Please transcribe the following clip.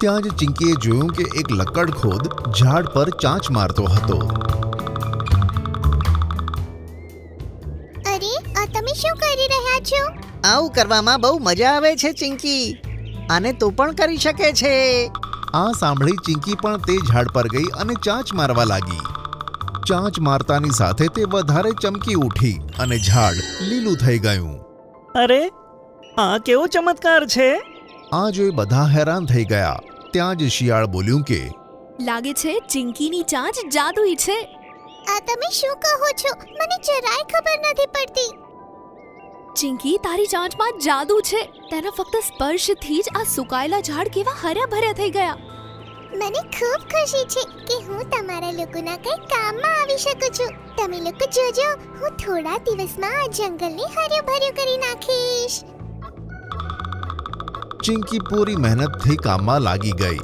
ત્યાં જ ચિંકીએ જોયું કે એક લકડખોદ ઝાડ પર ચાંચ મારતો હતો. અરે આ તમે શું કરી રહ્યા છો? આવું કરવામાં બહુ મજા આવે છે ચિંકી. આને તું પણ કરી શકે છે. આ સાંભળી ચિંકી પણ તે ઝાડ પર ગઈ અને ચાંચ મારવા લાગી. ચાંચ મારતાની સાથે તે વધારે ચમકી ઉઠી અને ઝાડ લીલું થઈ ગયું. અરે આ કેવો ચમત્કાર છે. આ જોઈ બધા હેરાન થઈ ગયા. ત્યાં જ શિયાળ બોલ્યું કે લાગે છે ચિંકીની ચાંચ જાદુઈ છે. આ તમે શું કહો છો? મને જરાય ખબર નથી પડતી. ચિંકી, તારી ચાંચમાં જાદુ છે. તેના ફક્ત સ્પર્શથી જ આ સુકાયેલા ઝાડ કેવા હર્યા ભર્યા થઈ ગયા. મને ખૂબ ખુશી છે કે હું તમારા લોકોના કંઈ કામમાં આવી શકું છું. તમે લોકો જોજો, હું થોડા દિવસમાં આ જંગલને હર્યું ભર્યું કરી નાખીશ. ચિંકી પૂરી મહેનતથી કામમાં લાગી ગઈ